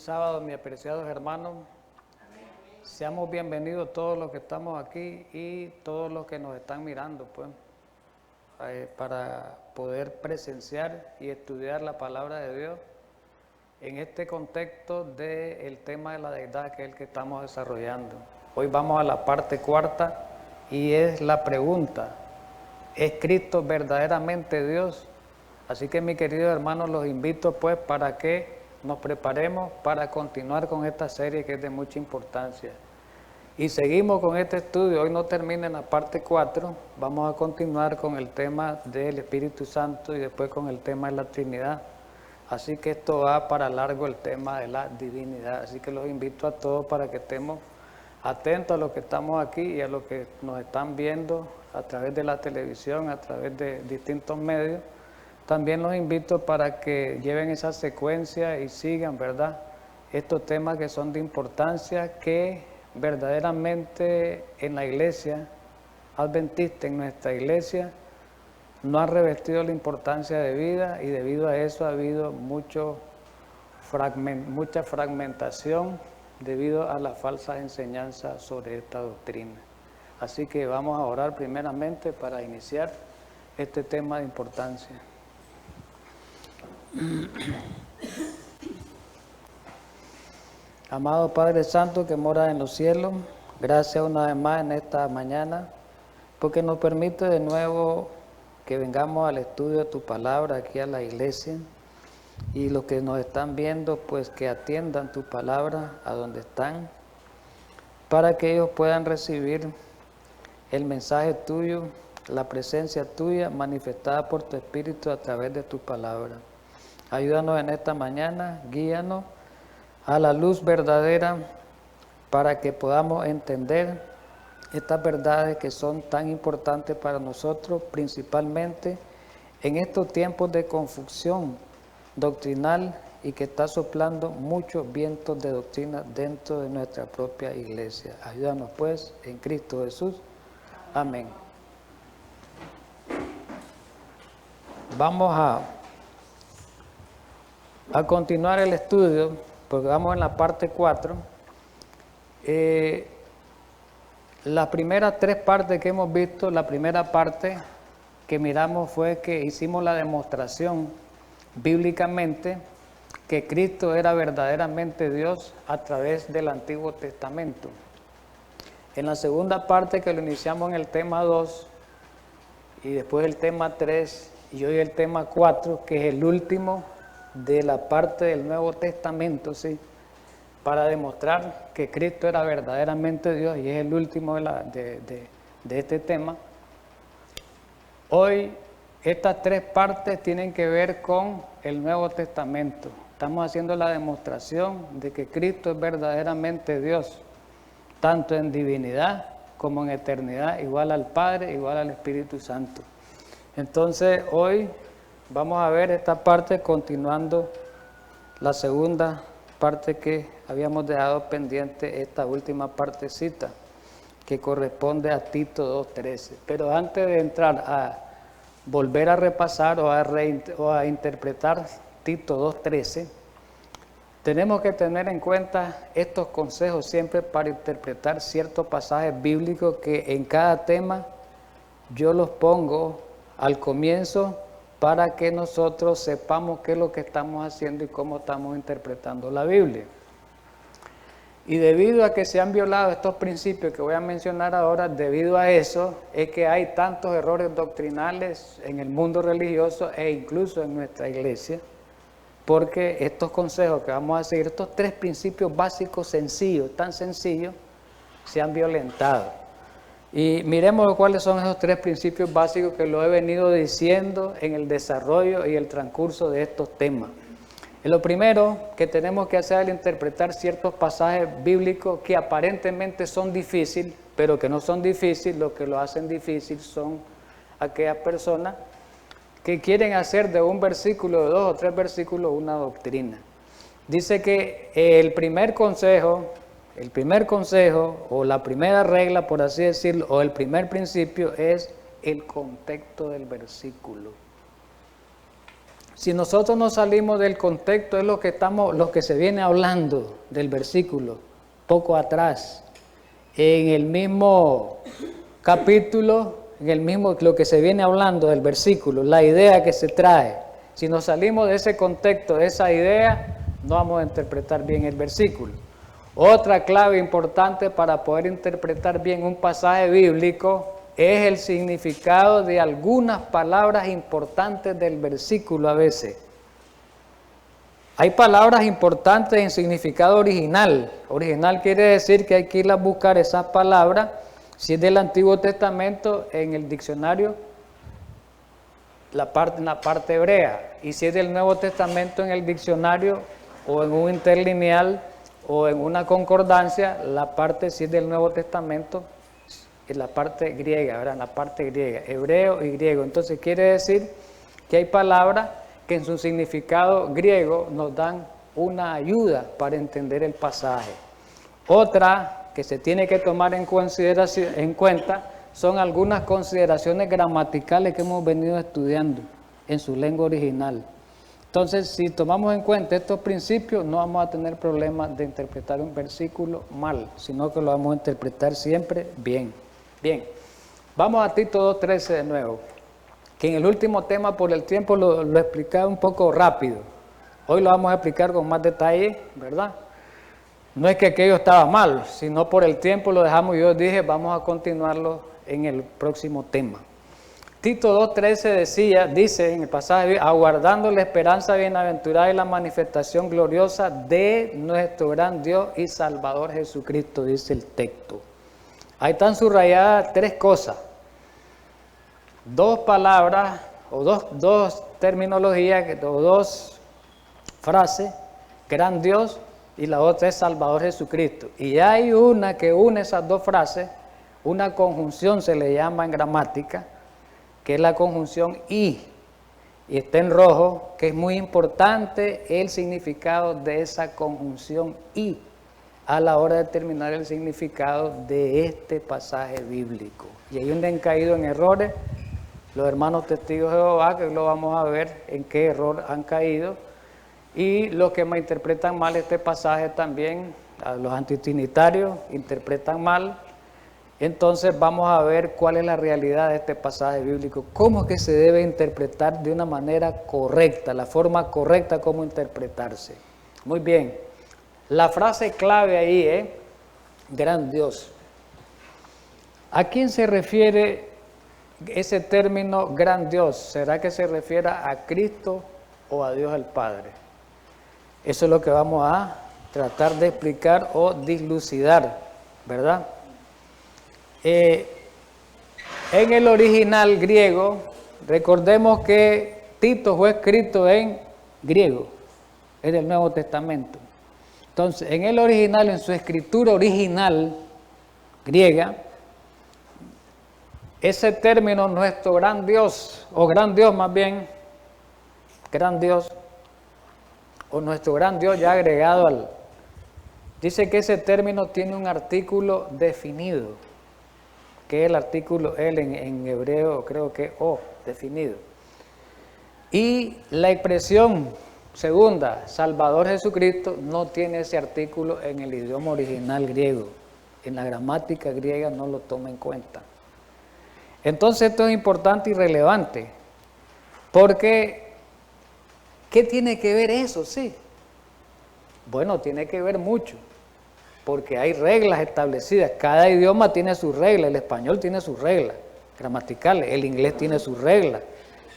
Feliz sábado, mis apreciados hermanos. Seamos bienvenidos todos los que estamos aquí y todos los que nos están mirando, pues, para poder presenciar y estudiar la palabra de Dios en este contexto del tema de la deidad, que es el que estamos desarrollando. Hoy vamos a la parte cuarta y es la pregunta: ¿es Cristo verdaderamente Dios? Así que, mis queridos hermanos, los invito pues para que nos preparemos para continuar con esta serie que es de mucha importancia. Y seguimos con este estudio. Hoy no termina en la parte 4, vamos a continuar con el tema del Espíritu Santo y después con el tema de la Trinidad. Así que esto va para largo, el tema de la divinidad. Así que los invito a todos para que estemos atentos a los que estamos aquí y a los que nos están viendo a través de la televisión, a través de distintos medios. También los invito para que lleven esa secuencia y sigan, ¿verdad?, estos temas que son de importancia, que verdaderamente en la iglesia adventista, en nuestra iglesia, no han revestido la importancia de vida, y debido a eso ha habido mucha fragmentación debido a la falsa enseñanza sobre esta doctrina. Así que vamos a orar primeramente para iniciar este tema de importancia. Amado Padre Santo que mora en los cielos, gracias una vez más en esta mañana, porque nos permite de nuevo que vengamos al estudio de tu palabra aquí a la iglesia, y los que nos están viendo pues que atiendan tu palabra a donde están, para que ellos puedan recibir el mensaje tuyo, la presencia tuya manifestada por tu Espíritu a través de tu palabra. Ayúdanos en esta mañana, guíanos a la luz verdadera para que podamos entender estas verdades que son tan importantes para nosotros, principalmente en estos tiempos de confusión doctrinal y que está soplando muchos vientos de doctrina dentro de nuestra propia iglesia. Ayúdanos pues en Cristo Jesús. Amén. Vamos a continuar el estudio, porque vamos en la parte 4. Las primeras 3 partes que hemos visto, la primera parte que miramos fue que hicimos la demostración bíblicamente que Cristo era verdaderamente Dios a través del Antiguo Testamento. En la segunda parte, que lo iniciamos en el tema 2, y después el tema 3, y hoy el tema 4, que es el último de la parte del Nuevo Testamento, ¿sí?, para demostrar que Cristo era verdaderamente Dios, y es el último de este tema. Hoy estas 3 partes tienen que ver con el Nuevo Testamento. Estamos haciendo la demostración de que Cristo es verdaderamente Dios, tanto en divinidad como en eternidad, igual al Padre, igual al Espíritu Santo. Entonces hoy vamos a ver esta parte continuando la segunda parte que habíamos dejado pendiente, esta última partecita que corresponde a Tito 2:13. Pero antes de entrar a volver a repasar o a interpretar Tito 2:13, tenemos que tener en cuenta estos consejos siempre para interpretar ciertos pasajes bíblicos que en cada tema yo los pongo al comienzo para que nosotros sepamos qué es lo que estamos haciendo y cómo estamos interpretando la Biblia. Y debido a que se han violado estos principios que voy a mencionar ahora, debido a eso es que hay tantos errores doctrinales en el mundo religioso e incluso en nuestra iglesia, porque estos consejos que vamos a seguir, estos 3 principios básicos sencillos, tan sencillos, se han violentado. Y miremos cuáles son esos 3 principios básicos que lo he venido diciendo en el desarrollo y el transcurso de estos temas. Y lo primero que tenemos que hacer al interpretar ciertos pasajes bíblicos que aparentemente son difíciles, pero que no son difíciles, lo que lo hacen difícil son aquellas personas que quieren hacer de un versículo, de 2 o 3 versículos, una doctrina. Dice que el primer consejo o la primera regla, por así decirlo, o el primer principio es el contexto del versículo. Si nosotros no salimos del contexto, es lo que se viene hablando del versículo, poco atrás. En el mismo capítulo, lo que se viene hablando del versículo, la idea que se trae. Si nos salimos de ese contexto, de esa idea, no vamos a interpretar bien el versículo. Otra clave importante para poder interpretar bien un pasaje bíblico es el significado de algunas palabras importantes del versículo a veces. Hay palabras importantes en significado original. Original quiere decir que hay que ir a buscar esas palabras. Si es del Antiguo Testamento, en el diccionario, en la parte hebrea. Y si es del Nuevo Testamento, en el diccionario o en un interlineal o en una concordancia, la parte, si es del Nuevo Testamento, es la parte griega, ¿verdad? La parte griega, hebreo y griego. Entonces quiere decir que hay palabras que en su significado griego nos dan una ayuda para entender el pasaje. Otra que se tiene que tomar en cuenta son algunas consideraciones gramaticales que hemos venido estudiando en su lengua original. Entonces, si tomamos en cuenta estos principios, no vamos a tener problemas de interpretar un versículo mal, sino que lo vamos a interpretar siempre bien. Bien, vamos a Tito 2:13 de nuevo, que en el último tema por el tiempo lo explicaba un poco rápido. Hoy lo vamos a explicar con más detalle, ¿verdad? No es que aquello estaba mal, sino por el tiempo lo dejamos. Yo dije, vamos a continuarlo en el próximo tema. Tito 2:13 dice en el pasaje, aguardando la esperanza bienaventurada y la manifestación gloriosa de nuestro gran Dios y Salvador Jesucristo, dice el texto. Ahí están subrayadas tres cosas, dos palabras o dos terminologías o dos frases, gran Dios y la otra es Salvador Jesucristo. Y hay una que une esas dos frases, una conjunción se le llama en gramática, que es la conjunción y está en rojo, que es muy importante el significado de esa conjunción y a la hora de determinar el significado de este pasaje bíblico. Y ahí donde han caído en errores los hermanos testigos de Jehová, que lo vamos a ver en qué error han caído, y los que me interpretan mal este pasaje también, a los antitrinitarios interpretan mal. Entonces vamos a ver cuál es la realidad de este pasaje bíblico, cómo es que se debe interpretar de una manera correcta, la forma correcta como interpretarse. Muy bien, la frase clave ahí es gran Dios. ¿A quién se refiere ese término gran Dios? ¿Será que se refiere a Cristo o a Dios el Padre? Eso es lo que vamos a tratar de explicar o dilucidar, ¿verdad? En el original griego, recordemos que Tito fue escrito en griego, es del Nuevo Testamento. Entonces, en el original, en su escritura original griega, ese término, nuestro gran Dios, o gran Dios más bien, gran Dios, o nuestro gran Dios ya agregado al... Dice que ese término tiene un artículo definido, que es el artículo el en hebreo, creo que o, definido. Y la expresión segunda, Salvador Jesucristo, no tiene ese artículo en el idioma original griego. En la gramática griega no lo toma en cuenta. Entonces esto es importante y relevante, porque ¿qué tiene que ver eso? Sí. Bueno, tiene que ver mucho, porque hay reglas establecidas. Cada idioma tiene sus reglas. El español tiene sus reglas gramaticales, el inglés tiene sus reglas,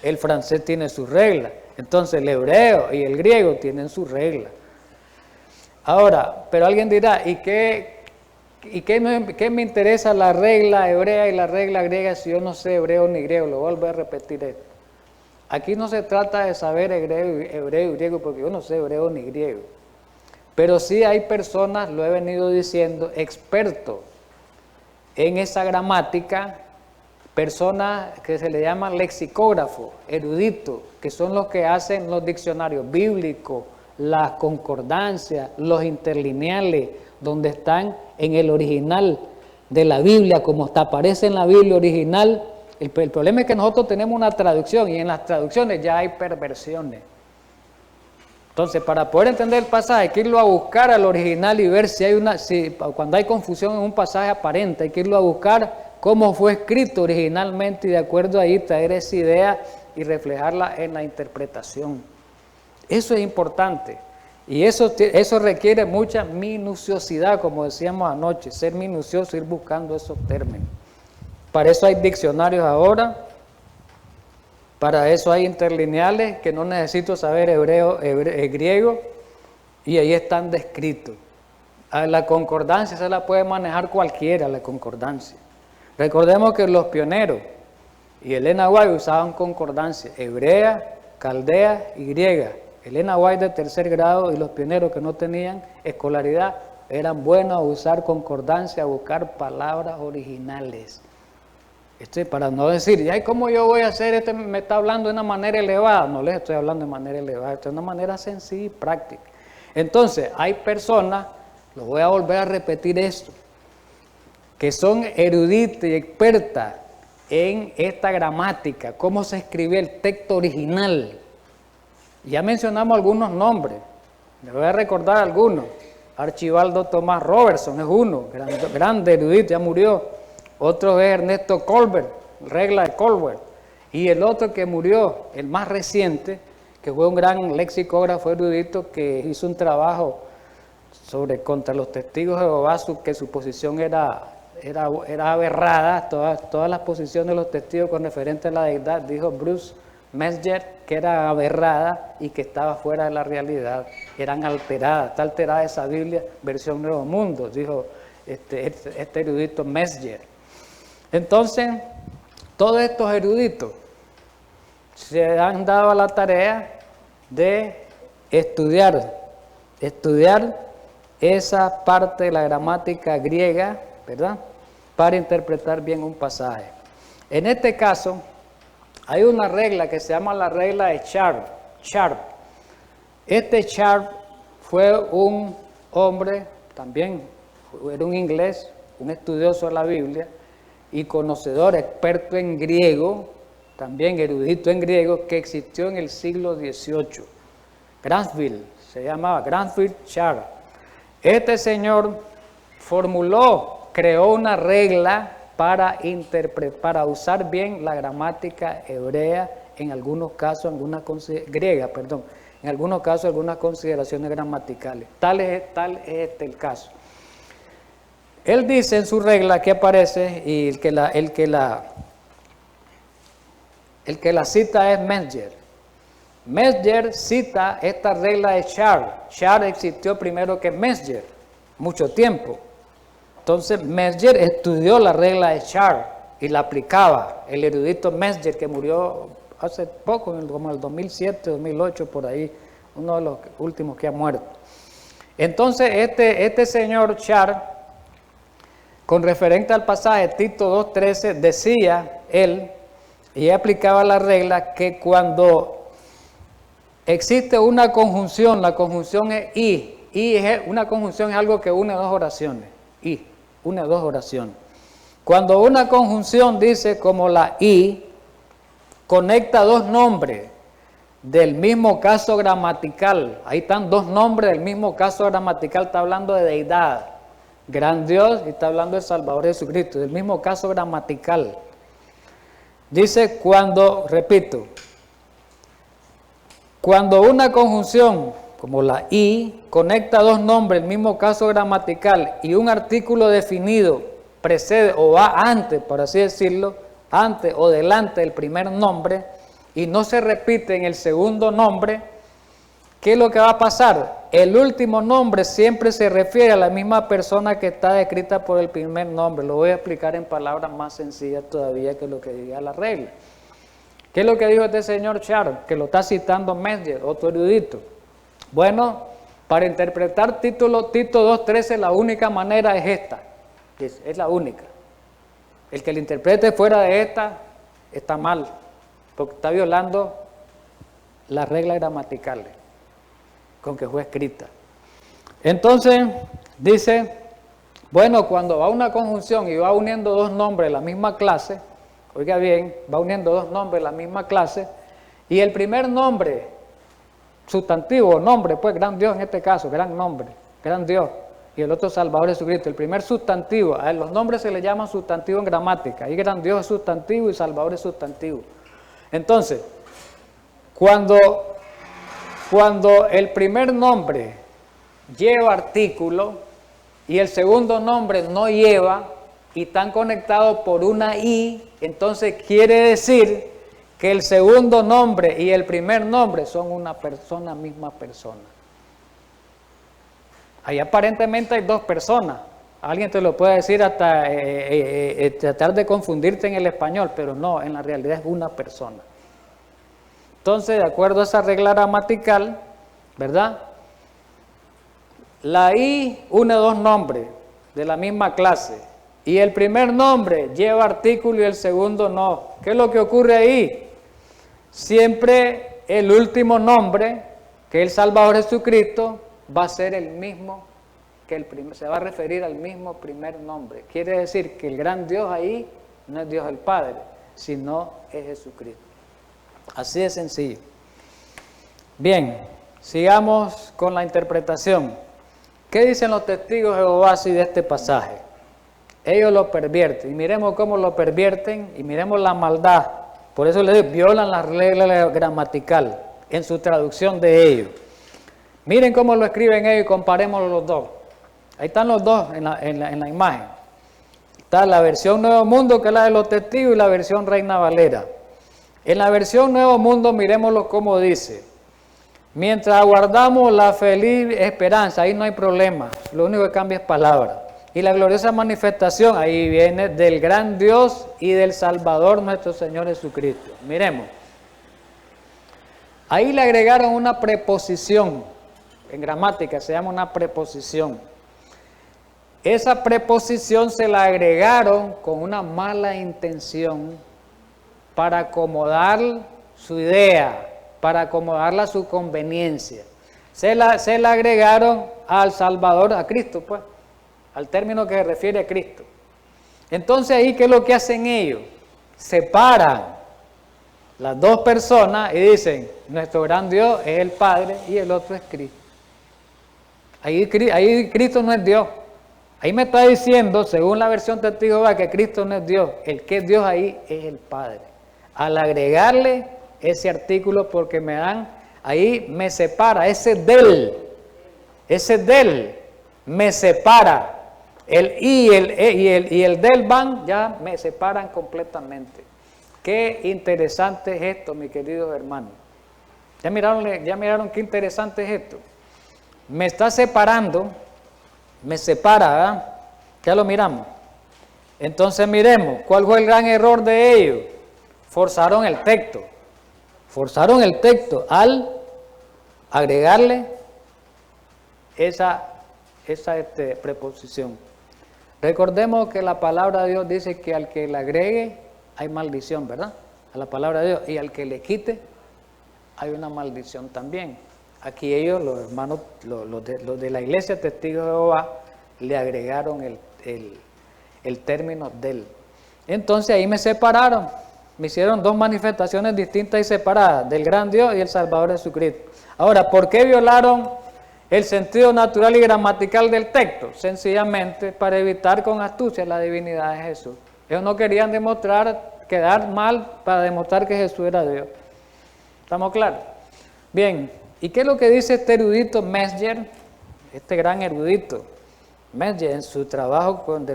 el francés tiene sus reglas. Entonces el hebreo y el griego tienen sus reglas. Ahora, pero alguien dirá, ¿y qué me interesa la regla hebrea y la regla griega si yo no sé hebreo ni griego? Lo vuelvo a repetir esto. Aquí no se trata de saber hebreo y griego, porque yo no sé hebreo ni griego. Pero sí hay personas, lo he venido diciendo, expertos en esa gramática, personas que se le llaman lexicógrafos, eruditos, que son los que hacen los diccionarios bíblicos, las concordancias, los interlineales, donde están en el original de la Biblia, como aparece en la Biblia original. El problema es que nosotros tenemos una traducción y en las traducciones ya hay perversiones. Entonces, para poder entender el pasaje, hay que irlo a buscar al original y ver cuando hay confusión en un pasaje aparente, hay que irlo a buscar cómo fue escrito originalmente y de acuerdo ahí traer esa idea y reflejarla en la interpretación. Eso es importante y eso requiere mucha minuciosidad, como decíamos anoche, ser minucioso, ir buscando esos términos. Para eso hay diccionarios ahora. Para eso hay interlineales que no necesito saber griego y ahí están descritos. La concordancia se la puede manejar cualquiera, la concordancia. Recordemos que los pioneros y Elena White usaban concordancia, hebrea, caldea y griega. Elena White de tercer grado y los pioneros que no tenían escolaridad eran buenos a usar concordancia, a buscar palabras originales. Para no decir, ay, ¿cómo yo voy a hacer? Me está hablando de una manera elevada. No les estoy hablando de manera elevada, esto es de una manera sencilla y práctica. Entonces, hay personas, lo voy a volver a repetir esto, que son eruditas y expertas en esta gramática, cómo se escribe el texto original. Ya mencionamos algunos nombres, les voy a recordar algunos. Archibaldo Tomás Robertson es uno, grande erudito, ya murió. Otro es Ernesto Colbert, regla de Colbert. Y el otro que murió, el más reciente, que fue un gran lexicógrafo erudito que hizo un trabajo contra los testigos de Jehová, que su posición era aberrada, todas las posiciones de los testigos con referente a la deidad, dijo Bruce Metzger, que era aberrada y que estaba fuera de la realidad, eran alteradas, está alterada esa Biblia, versión Nuevo Mundo, dijo este erudito Metzger. Entonces, todos estos eruditos se han dado a la tarea de estudiar esa parte de la gramática griega, ¿verdad?, para interpretar bien un pasaje. En este caso, hay una regla que se llama la regla de Sharp. Este Sharp fue un hombre, también era un inglés, un estudioso de la Biblia, y conocedor, experto en griego, también erudito en griego, que existió en el siglo XVIII. Granville, se llamaba Granville Sharp. Este señor creó una regla para usar bien la gramática hebrea, en algunos casos, griega, en algunos casos, algunas consideraciones gramaticales. Tal es el caso. Él dice en su regla que aparece, y el que la cita es Metzger. Metzger cita esta regla de Sharp. Sharp existió primero que Metzger, mucho tiempo. Entonces Metzger estudió la regla de Sharp y la aplicaba. El erudito Metzger, que murió hace poco, como el 2007, 2008, por ahí, uno de los últimos que ha muerto. Entonces este señor Sharp, con referente al pasaje Tito 2.13, decía él, y aplicaba la regla, que cuando existe una conjunción, la conjunción es una conjunción es algo que une dos oraciones, une dos oraciones. Cuando una conjunción dice como la I, conecta dos nombres del mismo caso gramatical, ahí están dos nombres del mismo caso gramatical, está hablando de deidad, gran Dios, y está hablando del Salvador Jesucristo, del mismo caso gramatical. Dice cuando una conjunción, como la I, conecta dos nombres, el mismo caso gramatical, y un artículo definido precede o va antes, por así decirlo, antes o delante del primer nombre, y no se repite en el segundo nombre, ¿qué es lo que va a pasar? El último nombre siempre se refiere a la misma persona que está descrita por el primer nombre. Lo voy a explicar en palabras más sencillas todavía que lo que diga la regla. ¿Qué es lo que dijo este señor Sharp? Que lo está citando Metzger, otro erudito. Bueno, para interpretar Tito 2.13, la única manera es esta. Es la única. El que lo interprete fuera de esta está mal, porque está violando las reglas gramaticales con que fue escrita. Entonces, dice, bueno, cuando va una conjunción y va uniendo dos nombres de la misma clase, oiga bien, va uniendo dos nombres de la misma clase, y el primer nombre sustantivo, nombre, pues gran Dios en este caso, gran nombre, gran Dios, y el otro Salvador Jesucristo. El primer sustantivo, a los nombres se le llaman sustantivo en gramática, y gran Dios es sustantivo y Salvador es sustantivo. Entonces, cuando el primer nombre lleva artículo y el segundo nombre no lleva y están conectados por una I, entonces quiere decir que el segundo nombre y el primer nombre son una persona, misma persona. Ahí aparentemente hay dos personas. Alguien te lo puede decir hasta tratar de confundirte en el español, pero no, en la realidad es una persona. Entonces, de acuerdo a esa regla gramatical, ¿verdad? La I une dos nombres de la misma clase y el primer nombre lleva artículo y el segundo no. ¿Qué es lo que ocurre ahí? Siempre el último nombre, que es el Salvador Jesucristo, va a ser el mismo que el primer, se va a referir al mismo primer nombre. Quiere decir que el gran Dios ahí no es Dios el Padre, sino es Jesucristo. Así de sencillo. Bien, sigamos con la interpretación. ¿Qué dicen los testigos de Jehová así de este pasaje? Ellos lo pervierten, y miremos cómo lo pervierten, y miremos la maldad. Por eso les digo, violan la regla gramatical en su traducción de ellos. Miren cómo lo escriben ellos y comparémoslo los dos. Ahí están los dos en la imagen. Está la versión Nuevo Mundo, que es la de los testigos, y la versión Reina Valera. En la versión Nuevo Mundo, miremoslo cómo dice. Mientras aguardamos la feliz esperanza, ahí no hay problema, lo único que cambia es palabra. Y la gloriosa manifestación, ahí viene del gran Dios y del Salvador nuestro Señor Jesucristo. Miremos. Ahí le agregaron una preposición, en gramática se llama una preposición. Esa preposición se la agregaron con una mala intención para acomodar su idea, para acomodarla a su conveniencia. Se la agregaron al Salvador, a Cristo, pues, al término que se refiere a Cristo. Entonces ahí, ¿qué es lo que hacen ellos? Separan las dos personas y dicen, nuestro gran Dios es el Padre y el otro es Cristo. Ahí Cristo no es Dios. Ahí me está diciendo, según la versión testigo de Jehová, que Cristo no es Dios. El que es Dios ahí es el Padre. Al agregarle ese artículo, porque me dan, ahí me separa, ese del me separa. El I y el del van ya me separan completamente. Qué interesante es esto, mis queridos hermanos. ¿Ya miraron qué interesante es esto? Me está separando, me separa, ¿verdad? Ya lo miramos. Entonces miremos, ¿cuál fue el gran error de ellos? Forzaron el texto al agregarle esa preposición. Recordemos que la palabra de Dios dice que al que le agregue hay maldición, ¿verdad? A la palabra de Dios, y al que le quite hay una maldición también. Aquí ellos, los hermanos, los de la iglesia Testigos de Jehová, le agregaron el término del. Entonces ahí me separaron, me hicieron dos manifestaciones distintas y separadas, del gran Dios y el Salvador Jesucristo. Ahora, ¿por qué violaron el sentido natural y gramatical del texto? Sencillamente para evitar con astucia la divinidad de Jesús. Ellos no querían quedar mal para demostrar que Jesús era Dios. ¿Estamos claros? Bien, ¿y qué es lo que dice este erudito Mesger? Este gran erudito Mesger, en su trabajo contra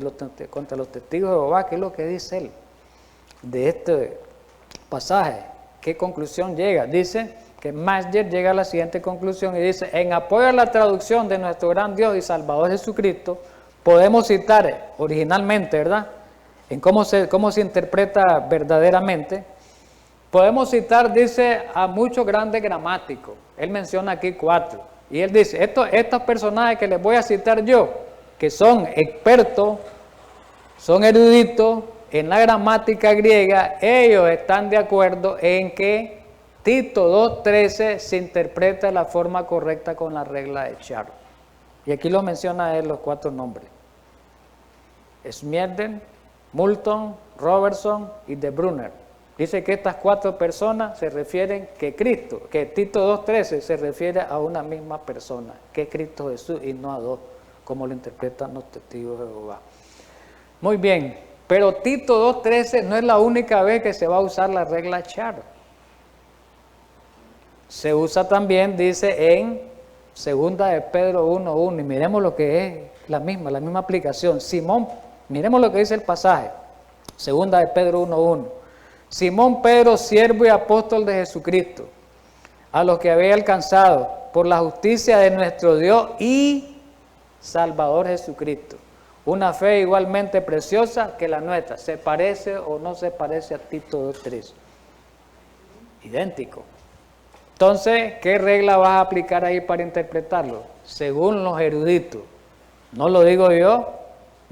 los testigos de Jehová, ¿qué es lo que dice él de este pasaje? ¿Qué conclusión llega? Dice que Mesger llega a la siguiente conclusión y dice: en apoyo a la traducción de nuestro gran Dios y Salvador Jesucristo, podemos citar originalmente, ¿verdad? En cómo se interpreta verdaderamente. Podemos citar, dice, a muchos grandes gramáticos. Él menciona aquí 4. Y él dice, estos personajes que les voy a citar yo, que son expertos, son eruditos en la gramática griega, ellos están de acuerdo en que Tito 2.13 se interpreta de la forma correcta con la regla de Charles. Y aquí lo menciona él los 4 nombres. Smierden, Moulton, Robertson y De Brunner. Dice que estas 4 personas se refieren que Cristo, que Tito 2.13 se refiere a una misma persona, que es Cristo Jesús y no a 2, como lo interpretan los testigos de Jehová. Muy bien, pero Tito 2.13 no es la única vez que se va a usar la regla Char. Se usa también, dice, en 2 de Pedro 1.1, y miremos lo que es la misma aplicación. Simón, miremos lo que dice el pasaje, 2 de Pedro 1.1. Simón Pedro, siervo y apóstol de Jesucristo, a los que había alcanzado por la justicia de nuestro Dios y Salvador Jesucristo, una fe igualmente preciosa que la nuestra. ¿Se parece o no se parece a Tito 2.3? Idéntico. Entonces, ¿qué regla vas a aplicar ahí para interpretarlo? Según los eruditos. No lo digo yo,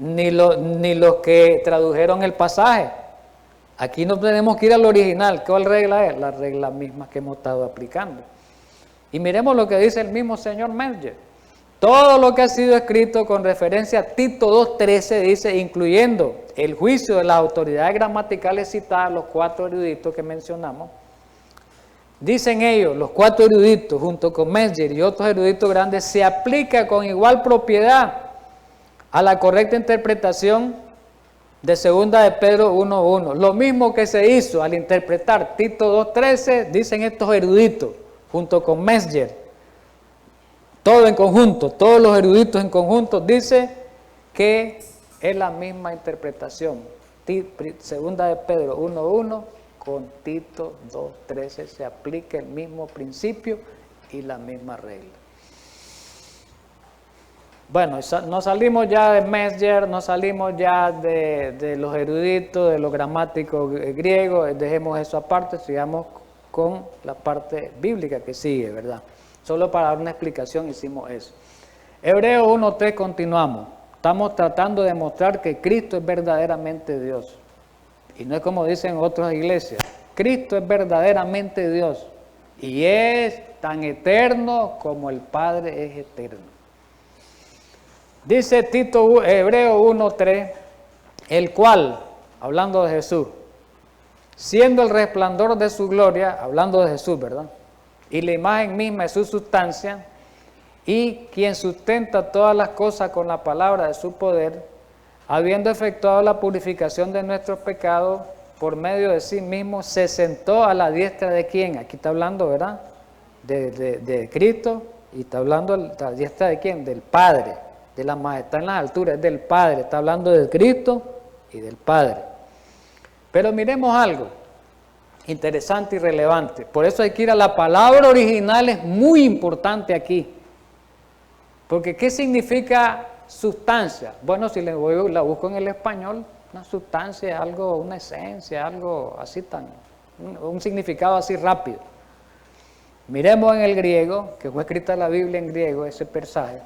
ni los que tradujeron el pasaje. Aquí no tenemos que ir al original. ¿Cuál regla es? La regla misma que hemos estado aplicando. Y miremos lo que dice el mismo señor Mesger. Todo lo que ha sido escrito con referencia a Tito 2.13 dice, incluyendo el juicio de las autoridades gramaticales citadas, los 4 eruditos que mencionamos, dicen ellos, los 4 eruditos, junto con Mesger y otros eruditos grandes, se aplica con igual propiedad a la correcta interpretación de 2 de Pedro 1.1. Lo mismo que se hizo al interpretar Tito 2.13, dicen estos eruditos, junto con Mesger, todo en conjunto, todos los eruditos en conjunto, dice que es la misma interpretación. 2 de Pedro 1.1 con Tito 2.13 se aplica el mismo principio y la misma regla. Bueno, nos salimos ya de Mesger, nos salimos ya de los eruditos, de los gramáticos griegos, dejemos eso aparte, sigamos con la parte bíblica que sigue, ¿verdad? Solo para dar una explicación hicimos eso. Hebreos 1.3 continuamos. Estamos tratando de demostrar que Cristo es verdaderamente Dios. Y no es como dicen otras iglesias. Cristo es verdaderamente Dios. Y es tan eterno como el Padre es eterno. Dice Hebreo 1.3, el cual, hablando de Jesús, siendo el resplandor de su gloria, hablando de Jesús, ¿verdad? Y la imagen misma de su sustancia, y quien sustenta todas las cosas con la palabra de su poder, habiendo efectuado la purificación de nuestros pecados por medio de sí mismo, se sentó a la diestra de ¿quién? Aquí está hablando, ¿verdad? De Cristo, y está hablando de la diestra de ¿quién? Del Padre, de la majestad en las alturas, es del Padre, está hablando de Cristo y del Padre. Pero miremos algo interesante y relevante, por eso hay que ir a la palabra original, es muy importante aquí, porque ¿qué significa sustancia? Bueno, si la busco en el español, una sustancia es algo, una esencia, algo así un significado así rápido. Miremos en el griego, que fue escrita la Biblia en griego, ese pasaje.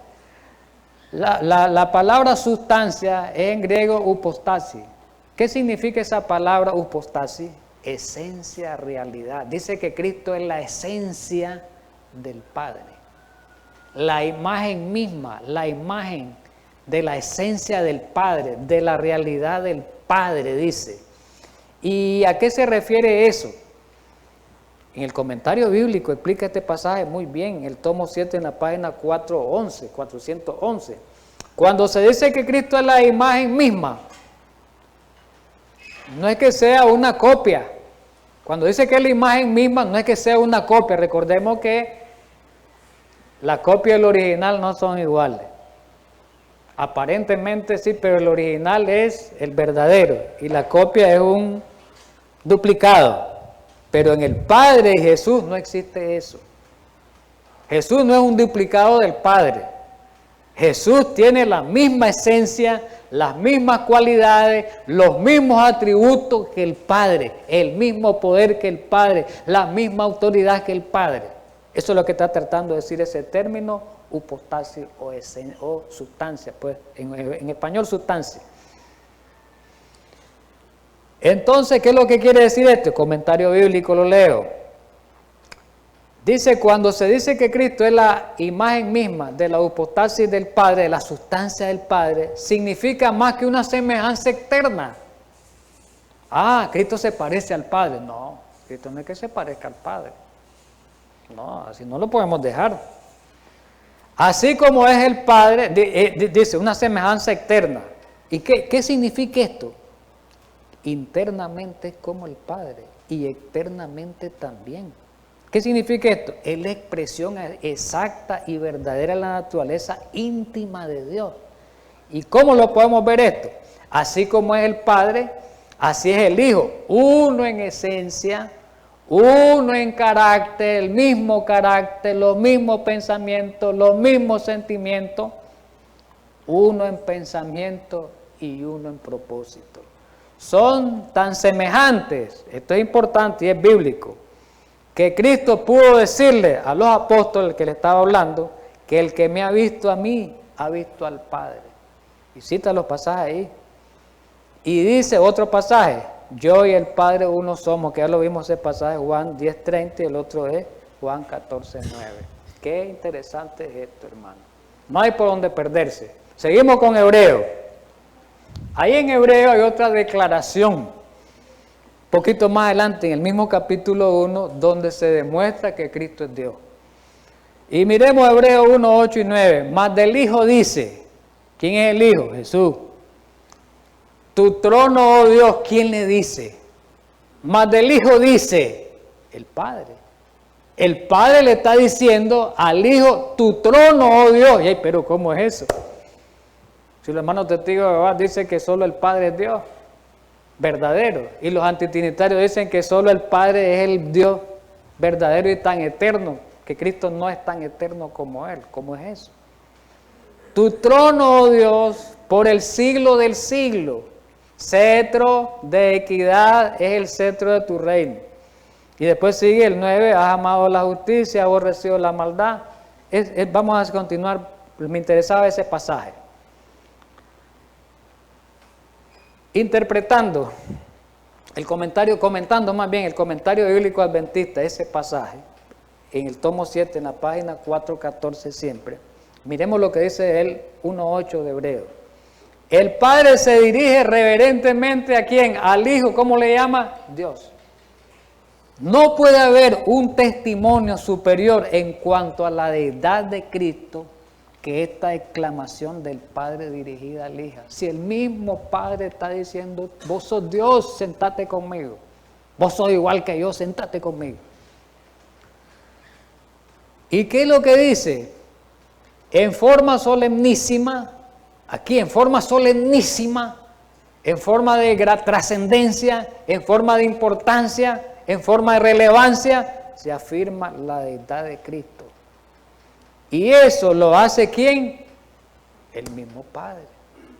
La palabra sustancia es en griego upostasi. ¿Qué significa esa palabra upostasi? Esencia, realidad. Dice que Cristo es la esencia del Padre. La imagen misma, la imagen de la esencia del Padre, de la realidad del Padre, dice. ¿Y a qué se refiere eso? En el comentario bíblico explica este pasaje muy bien, en el tomo 7 en la página 411. Cuando se dice que Cristo es la imagen misma, no es que sea una copia. Cuando dice que es la imagen misma, no es que sea una copia. Recordemos que la copia y el original no son iguales. Aparentemente sí, pero el original es el verdadero y la copia es un duplicado. Pero en el Padre y Jesús no existe eso. Jesús no es un duplicado del Padre. Jesús tiene la misma esencia, las mismas cualidades, los mismos atributos que el Padre, el mismo poder que el Padre, la misma autoridad que el Padre. Eso es lo que está tratando de decir ese término, upostasis o sustancia, pues en español sustancia. Entonces, ¿qué es lo que quiere decir esto? Comentario bíblico, lo leo. Dice, cuando se dice que Cristo es la imagen misma de la upostasis del Padre, de la sustancia del Padre, significa más que una semejanza externa. Cristo se parece al Padre. No, Cristo no es que se parezca al Padre. No, así no lo podemos dejar. Así como es el Padre, dice, una semejanza externa. ¿Y qué significa esto? Internamente es como el Padre y externamente también. ¿Qué significa esto? Es la expresión exacta y verdadera de la naturaleza íntima de Dios. ¿Y cómo lo podemos ver esto? Así como es el Padre, así es el Hijo. Uno en esencia, uno en carácter, los mismos pensamientos, los mismos sentimientos. Uno en pensamiento y uno en propósito. Son tan semejantes, esto es importante y es bíblico, que Cristo pudo decirle a los apóstoles que le estaba hablando, que el que me ha visto a mí, ha visto al Padre. Y cita los pasajes ahí. Y dice otro pasaje, yo y el Padre uno somos, que ya lo vimos ese pasaje, Juan 10:30, y el otro es Juan 14:9. Qué interesante es esto, hermano. No hay por dónde perderse. Seguimos con Hebreo. Ahí en Hebreo hay otra declaración, un poquito más adelante, en el mismo capítulo 1, donde se demuestra que Cristo es Dios. Y miremos Hebreo 1, 8 y 9. Mas del Hijo dice, ¿quién es el Hijo? Jesús. Tu trono, oh Dios, ¿quién le dice? Mas del Hijo dice, el Padre. El Padre le está diciendo al Hijo, tu trono, oh Dios. Y, pero ¿cómo es eso? Si los hermanos testigos de Jehová dicen que solo el Padre es Dios verdadero, y los antitrinitarios dicen que solo el Padre es el Dios verdadero y tan eterno, que Cristo no es tan eterno como Él. ¿Cómo es eso? Tu trono, oh Dios, por el siglo del siglo, cetro de equidad es el cetro de tu reino. Y después sigue el 9, has amado la justicia, aborrecido la maldad. Vamos a continuar, me interesaba ese pasaje. Interpretando comentando más bien el comentario bíblico adventista, ese pasaje, en el tomo 7, en la página 414 siempre, miremos lo que dice el 1.8 de Hebreo. El Padre se dirige reverentemente ¿a quién? Al Hijo, ¿cómo le llama? Dios. No puede haber un testimonio superior en cuanto a la deidad de Cristo que esta exclamación del Padre dirigida al Hijo. Si el mismo Padre está diciendo, vos sos Dios, sentate conmigo. Vos sos igual que yo, sentate conmigo. ¿Y qué es lo que dice? En forma solemnísima, aquí en forma solemnísima, en forma de trascendencia, en forma de importancia, en forma de relevancia, se afirma la deidad de Cristo. Y eso lo hace ¿quién? El mismo Padre.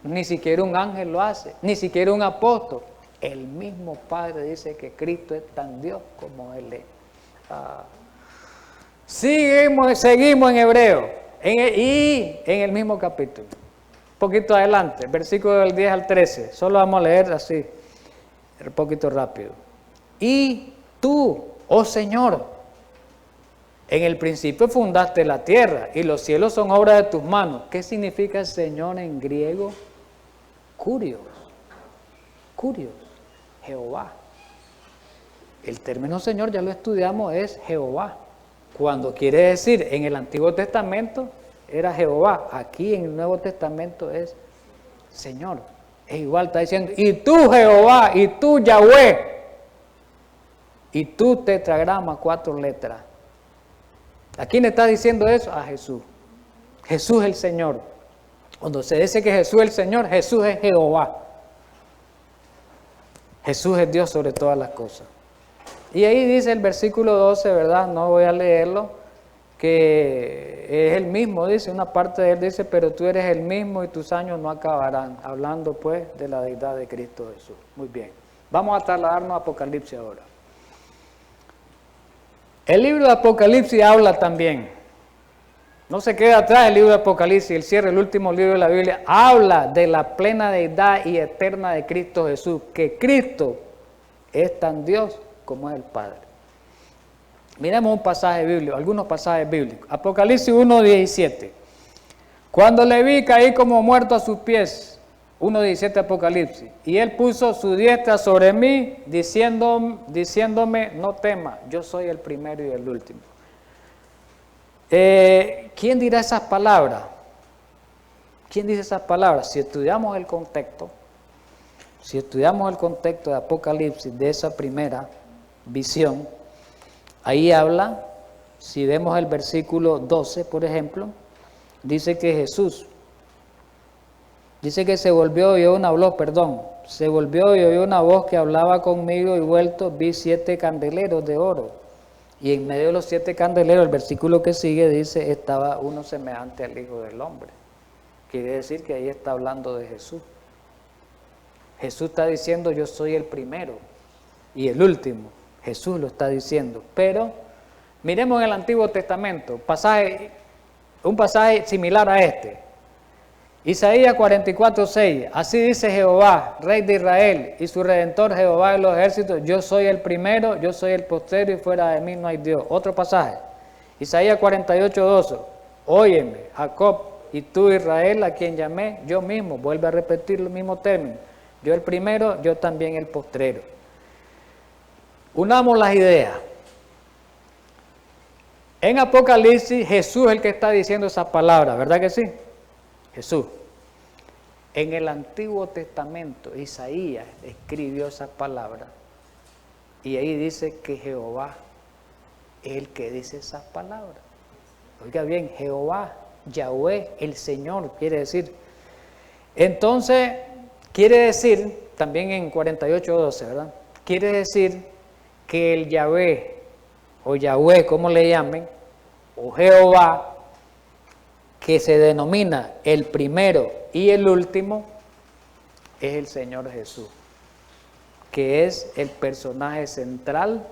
Ni siquiera un ángel lo hace, ni siquiera un apóstol. El mismo Padre dice que Cristo es tan Dios como Él es. Seguimos en Hebreo, y en el mismo capítulo. Un poquito adelante, versículo del 10 al 13. Solo vamos a leer así, un poquito rápido. Y tú, oh Señor, en el principio fundaste la tierra y los cielos son obra de tus manos. ¿Qué significa Señor en griego? Kurios, Jehová. El término Señor, ya lo estudiamos, es Jehová. Cuando quiere decir en el Antiguo Testamento era Jehová, aquí en el Nuevo Testamento es Señor. Es igual, está diciendo, y tú Jehová, y tú Yahweh, y tú tetragrama, 4 letras. ¿A quién le está diciendo eso? A Jesús. Jesús es el Señor. Cuando se dice que Jesús es el Señor, Jesús es Jehová. Jesús es Dios sobre todas las cosas. Y ahí dice el versículo 12, ¿verdad? No voy a leerlo, que es el mismo, dice, una parte de él dice, pero tú eres el mismo y tus años no acabarán. Hablando pues de la deidad de Cristo Jesús. Muy bien. Vamos a trasladarnos a Apocalipsis ahora. El libro de Apocalipsis habla también, no se queda atrás el libro de Apocalipsis, el cierre, el último libro de la Biblia, habla de la plena deidad y eterna de Cristo Jesús, que Cristo es tan Dios como es el Padre. Miremos un pasaje bíblico, algunos pasajes bíblicos. Apocalipsis 1:17. Cuando le vi, caí como muerto a sus pies. 1:17 Apocalipsis. Y él puso su diestra sobre mí, diciéndome, no temas, yo soy el primero y el último. ¿Quién dirá esas palabras? ¿Quién dice esas palabras? Si estudiamos el contexto de Apocalipsis, de esa primera visión, ahí habla, si vemos el versículo 12, por ejemplo, dice que Jesús, dice que se volvió y oyó una voz que hablaba conmigo y vuelto vi 7 candeleros de oro. Y en medio de los 7 candeleros, el versículo que sigue dice, estaba uno semejante al Hijo del Hombre. Quiere decir que ahí está hablando de Jesús. Jesús está diciendo, yo soy el primero y el último. Jesús lo está diciendo. Pero miremos en el Antiguo Testamento, un pasaje similar a este. Isaías 44:6, así dice Jehová, Rey de Israel, y su Redentor Jehová de los ejércitos, yo soy el primero, yo soy el postrero, y fuera de mí no hay Dios. Otro pasaje, Isaías 48:12, óyeme, Jacob, y tú Israel, a quien llamé, yo mismo, vuelve a repetir los mismos términos, yo el primero, yo también el postrero. Unamos las ideas. En Apocalipsis, Jesús es el que está diciendo esas palabras, ¿verdad que sí? Jesús. En el Antiguo Testamento, Isaías escribió esas palabras y ahí dice que Jehová es el que dice esas palabras. Oiga bien, Jehová, Yahweh, el Señor, quiere decir. Entonces, quiere decir, también en 48:12, ¿verdad? Quiere decir que el Yahweh, o Yahweh, como le llamen, o Jehová, que se denomina el primero y el último, es el Señor Jesús, que es el personaje central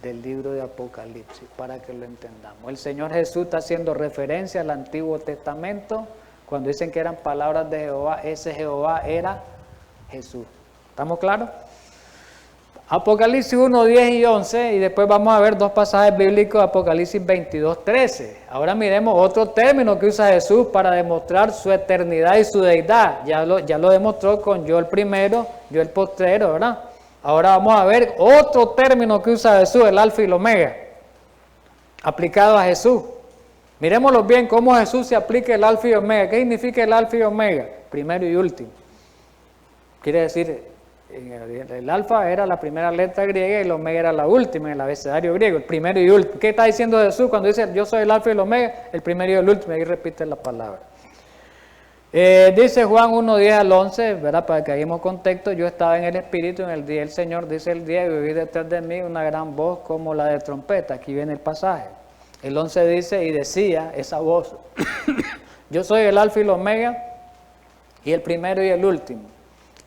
del libro de Apocalipsis, para que lo entendamos. El Señor Jesús está haciendo referencia al Antiguo Testamento, cuando dicen que eran palabras de Jehová, ese Jehová era Jesús. ¿Estamos claros? Apocalipsis 1, 10 y 11, y después vamos a ver 2 pasajes bíblicos, Apocalipsis 22, 13. Ahora miremos otro término que usa Jesús para demostrar su eternidad y su deidad. Ya lo demostró con yo el primero, yo el postrero, ¿verdad? Ahora vamos a ver otro término que usa Jesús, el alfa y el omega, aplicado a Jesús. Miremoslo bien, cómo Jesús se aplica el alfa y el omega. ¿Qué significa el alfa y omega? Primero y último. Quiere decir, el alfa era la primera letra griega y el omega era la última en el abecedario griego, el primero y último. ¿Qué está diciendo Jesús cuando dice yo soy el alfa y el omega? El primero y el último, ahí repite la palabra. Dice Juan 1, 10 al 11, ¿verdad? Para que hagamos contexto, yo estaba en el Espíritu en el día del Señor, dice el día, y oí detrás de mí una gran voz como la de trompeta. Aquí viene el pasaje. El 11 dice, y decía esa voz, yo soy el alfa y el omega, y el primero y el último.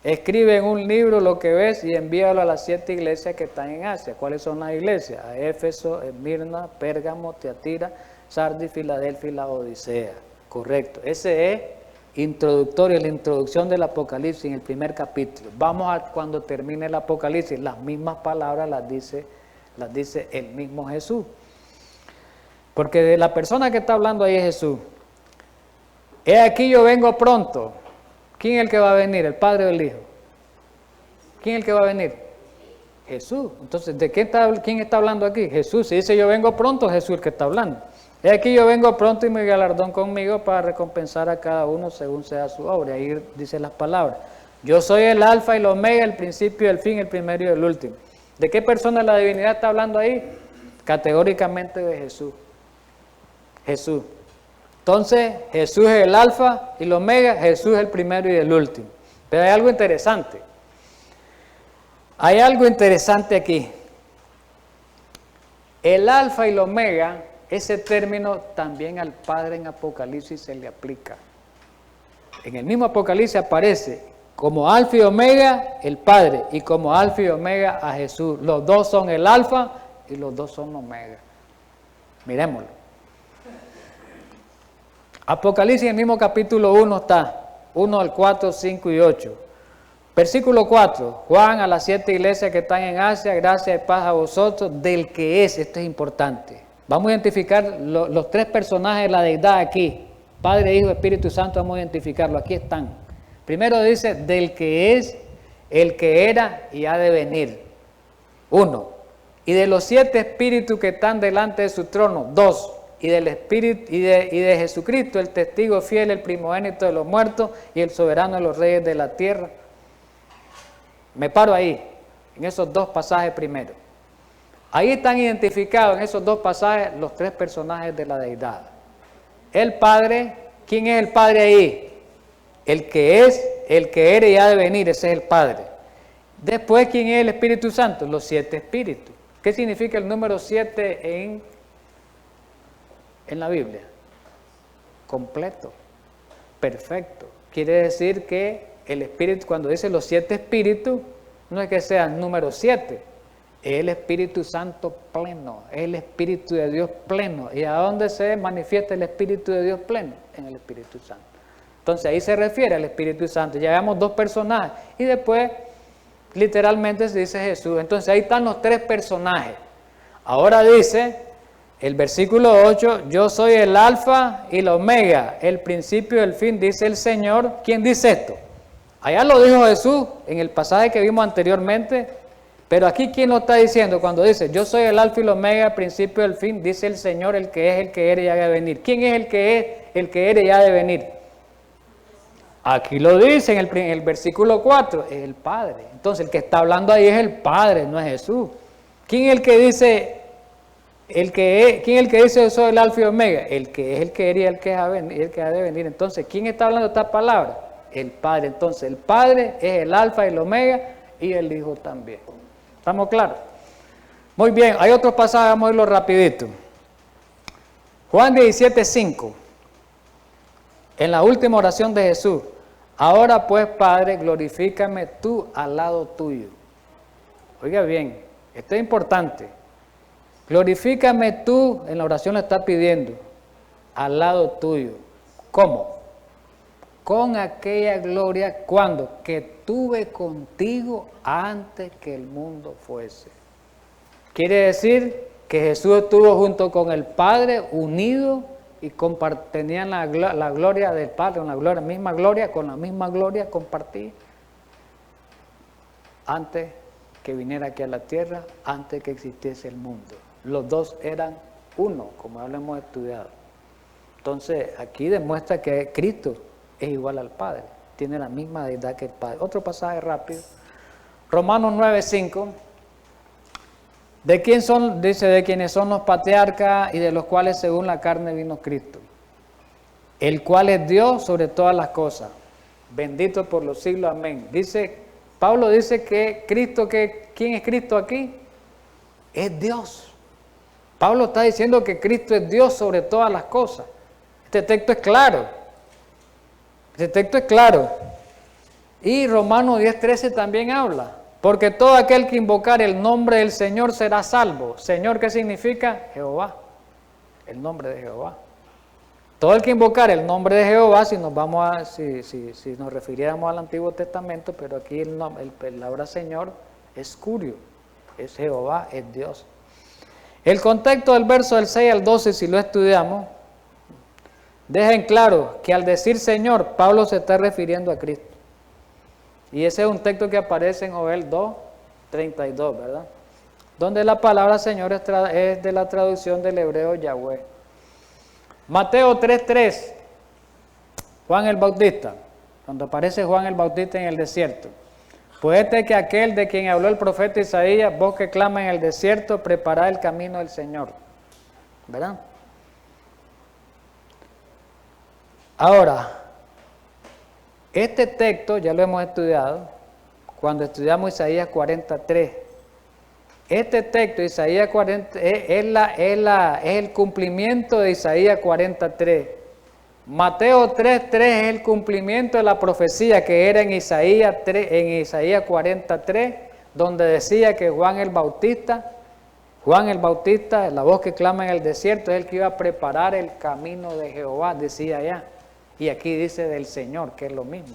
Escribe en un libro lo que ves y envíalo a las 7 iglesias que están en Asia. ¿Cuáles son las iglesias? A Éfeso, Esmirna, Pérgamo, Tiatira, Sardis, Filadelfia y la Odisea. Correcto. Ese es introductorio, la introducción del Apocalipsis en el primer capítulo. Vamos a cuando termine el Apocalipsis, las mismas palabras las dice el mismo Jesús. Porque de la persona que está hablando ahí es Jesús. He aquí yo vengo pronto. ¿Quién es el que va a venir? ¿El Padre o el Hijo? ¿Quién es el que va a venir? Jesús. Entonces, ¿quién está hablando aquí? Jesús. Si dice yo vengo pronto, Jesús es el que está hablando. He aquí yo vengo pronto y mi galardón conmigo para recompensar a cada uno según sea su obra. Ahí dice las palabras. Yo soy el alfa y el omega, el principio y el fin, el primero y el último. ¿De qué persona de la divinidad está hablando ahí? Categóricamente de Jesús. Jesús. Entonces, Jesús es el alfa y el omega, Jesús es el primero y el último. Pero hay algo interesante. Hay algo interesante aquí. El alfa y el omega, ese término también al Padre en Apocalipsis se le aplica. En el mismo Apocalipsis aparece como alfa y omega el Padre y como alfa y omega a Jesús. Los dos son el alfa y los dos son omega. Miremoslo. Apocalipsis en el mismo capítulo 1 está, 1 al 4, 5 y 8. Versículo 4, Juan a las 7 iglesias que están en Asia, gracia y paz a vosotros, del que es, esto es importante. Vamos a identificar los 3 personajes de la deidad aquí, Padre, Hijo, Espíritu Santo, vamos a identificarlo, aquí están. Primero dice, del que es, el que era y ha de venir. 1. Y de los 7 espíritus que están delante de su trono. 2. Y del Espíritu y de Jesucristo, el testigo fiel, el primogénito de los muertos y el soberano de los reyes de la tierra. Me paro ahí, en esos 2 pasajes primero. Ahí están identificados en esos 2 pasajes los 3 personajes de la deidad. El Padre, ¿quién es el Padre ahí? El que es, el que era y ha de venir, ese es el Padre. Después, ¿quién es el Espíritu Santo? Los 7 espíritus. ¿Qué significa el número 7 en la Biblia? Completo, perfecto. Quiere decir que el Espíritu, cuando dice los 7 espíritus, no es que sea el número 7, es el Espíritu Santo pleno, es el Espíritu de Dios pleno. ¿Y a dónde se manifiesta el Espíritu de Dios pleno? En el Espíritu Santo. Entonces ahí se refiere al Espíritu Santo. Ya veamos 2 personajes y después literalmente se dice Jesús. Entonces ahí están los 3 personajes. Ahora dice el versículo 8, yo soy el alfa y la omega, el principio y el fin, dice el Señor. ¿Quién dice esto? Allá lo dijo Jesús en el pasaje que vimos anteriormente, pero aquí ¿quién lo está diciendo? Cuando dice, yo soy el alfa y la omega, el principio y el fin, dice el Señor, el que es, el que era y ha de venir. ¿Quién es el que es, el que era y ha de venir? Aquí lo dice en el versículo 4, es el Padre. Entonces el que está hablando ahí es el Padre, no es Jesús. ¿Quién es el que dice, quién es el que dice yo soy el alfa y omega? El que es, el que era y el que ha de venir. Entonces, ¿quién está hablando esta palabra? El Padre. Entonces, el Padre es el alfa y el omega y el Hijo también. ¿Estamos claros? Muy bien, hay otros pasajes, vamos a irlo rapidito. Juan 17:5. En la última oración de Jesús, ahora pues, Padre, glorifícame tú al lado tuyo. Oiga bien, esto es importante. Glorifícame tú, en la oración le está pidiendo, al lado tuyo. ¿Cómo? Con aquella gloria, ¿cuándo? Que tuve contigo antes que el mundo fuese. Quiere decir que Jesús estuvo junto con el Padre, unido, y tenían la gloria del Padre, con la misma gloria compartí antes que viniera aquí a la tierra, antes que existiese el mundo. Los 2 eran uno, como ya lo hemos estudiado. Entonces, aquí demuestra que Cristo es igual al Padre, tiene la misma deidad que el Padre. Otro pasaje rápido, Romanos 9:5. ¿De quién son? Dice, de quienes son los patriarcas y de los cuales según la carne vino Cristo, el cual es Dios sobre todas las cosas, bendito por los siglos, amén. Dice, Pablo dice que Cristo, ¿quién es Cristo aquí? Es Dios. Pablo está diciendo que Cristo es Dios sobre todas las cosas. Este texto es claro. Este texto es claro. Y Romanos 10:13 también habla. Porque todo aquel que invocar el nombre del Señor será salvo. Señor, ¿qué significa? Jehová. El nombre de Jehová. Todo el que invocar el nombre de Jehová, si nos refiriéramos al Antiguo Testamento, pero aquí la palabra Señor es curio, es Jehová, es Dios. El contexto del verso del 6 al 12, si lo estudiamos, deja en claro que al decir Señor, Pablo se está refiriendo a Cristo. Y ese es un texto que aparece en Joel 2:32, ¿verdad? Donde la palabra Señor es de la traducción del hebreo Yahweh. Mateo 3:3, Juan el Bautista, cuando aparece Juan el Bautista en el desierto. Pues este que aquel de quien habló el profeta Isaías, vos que clama en el desierto, preparad el camino del Señor. ¿Verdad? Ahora, este texto ya lo hemos estudiado cuando estudiamos Isaías 43. Este texto, Isaías 40, es el cumplimiento de Isaías 43. Mateo 3:3 es el cumplimiento de la profecía que era en Isaías 43, donde decía que Juan el Bautista, la voz que clama en el desierto, es el que iba a preparar el camino de Jehová, decía allá. Y aquí dice del Señor, que es lo mismo.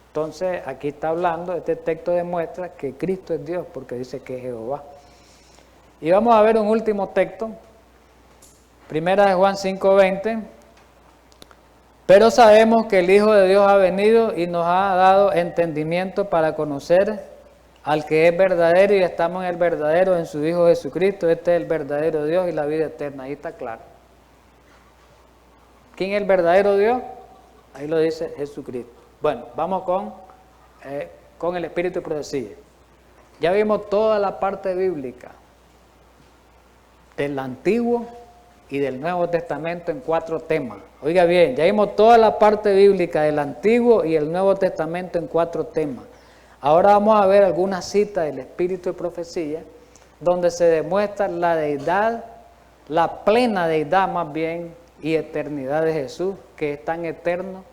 Entonces, aquí está hablando, este texto demuestra que Cristo es Dios, porque dice que es Jehová. Y vamos a ver un último texto, Primera de Juan 5:20. Pero sabemos que el Hijo de Dios ha venido y nos ha dado entendimiento para conocer al que es verdadero, y estamos en el verdadero, en su Hijo Jesucristo. Este es el verdadero Dios y la vida eterna. Ahí está claro. ¿Quién es el verdadero Dios? Ahí lo dice Jesucristo. Bueno, vamos con el espíritu de profecía. Ya vimos toda la parte bíblica del Antiguo y del Nuevo Testamento en 4 temas. Oiga bien, ya vimos toda la parte bíblica del Antiguo y el Nuevo Testamento en 4 temas. Ahora vamos a ver algunas citas del espíritu de profecía donde se demuestra la deidad, la plena deidad más bien, y eternidad de Jesús, que es tan eterno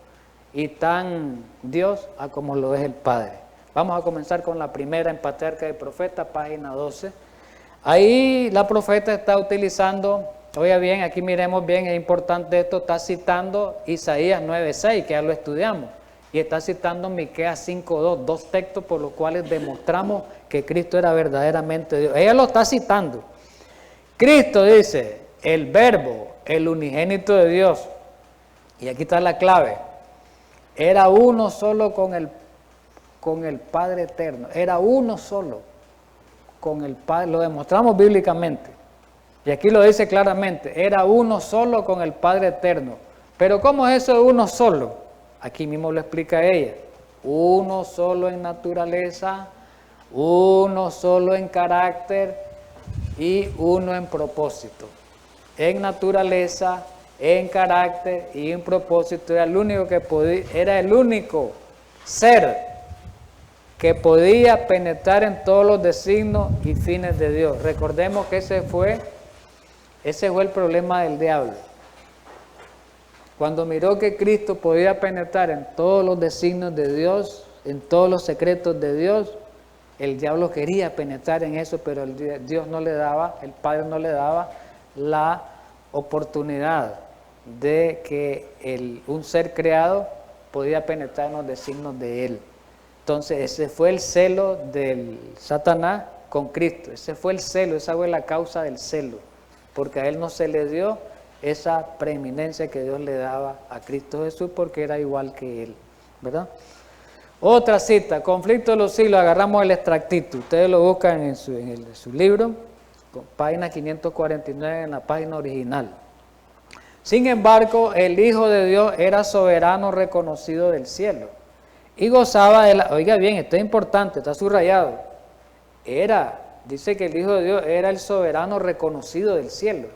y tan Dios a como lo es el Padre. Vamos a comenzar con la primera en Patriarca y Profeta, página 12. Ahí la profeta está utilizando, oiga bien, aquí miremos bien, es importante esto, está citando Isaías 9:6, que ya lo estudiamos, y está citando Miqueas 5:2, 2 textos por los cuales demostramos que Cristo era verdaderamente Dios. Ella lo está citando. Cristo dice, el Verbo, el unigénito de Dios, y aquí está la clave, era uno solo con el Padre eterno, era uno solo con el Padre, lo demostramos bíblicamente, y aquí lo dice claramente, era uno solo con el Padre eterno. Pero ¿cómo es eso de uno solo? Aquí mismo lo explica ella, uno solo en naturaleza, uno solo en carácter y uno en propósito. En naturaleza, en carácter y en propósito, era el único que podía, era el único ser que podía penetrar en todos los designios y fines de Dios. Recordemos que ese fue el problema del diablo. Cuando miró que Cristo podía penetrar en todos los designios de Dios, en todos los secretos de Dios, el diablo quería penetrar en eso, pero Dios no le daba, el Padre no le daba la oportunidad de que un ser creado podía penetrar en los designios de Él. Entonces ese fue el celo del Satanás con Cristo, ese fue el celo, esa fue la causa del celo, porque a Él no se le dio esa preeminencia que Dios le daba a Cristo Jesús, porque era igual que Él, ¿verdad? Otra cita, Conflicto de los Siglos, agarramos el extractito, ustedes lo buscan en su libro, página 549 en la página original. Sin embargo, el Hijo de Dios era soberano reconocido del cielo y gozaba de la... Oiga bien, esto es importante, está subrayado. Dice que el Hijo de Dios era el soberano reconocido del cielo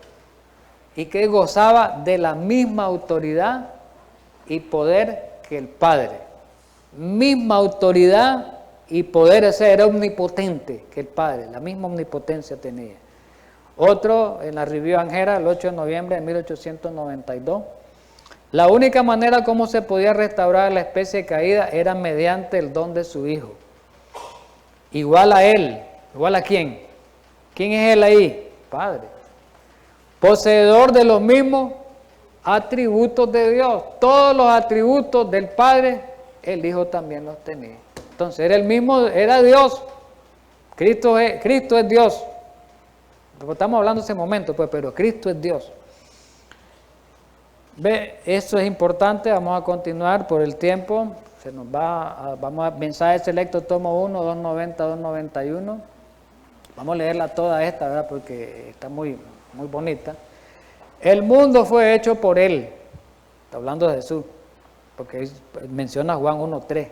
y que gozaba de la misma autoridad y poder que el Padre. Misma autoridad y poder, ese era omnipotente que el Padre, la misma omnipotencia tenía. Otro, en la Review Angera, el 8 de noviembre de 1892, la única manera como se podía restaurar la especie caída era mediante el don de su Hijo. Igual a Él, igual a ¿quién? ¿Quién es Él ahí? Padre. Poseedor de los mismos atributos de Dios. Todos los atributos del Padre, el Hijo también los tenía. Entonces era el mismo, era Dios. Cristo es Dios. Estamos hablando en ese momento, pues, pero Cristo es Dios. Ve, eso es importante. Vamos a continuar por el tiempo. Vamos a mensaje selecto, tomo 1, 290, 291. Vamos a leerla toda esta, ¿verdad? Porque está muy bonita. El mundo fue hecho por Él. Está hablando de Jesús, porque menciona Juan 1:3.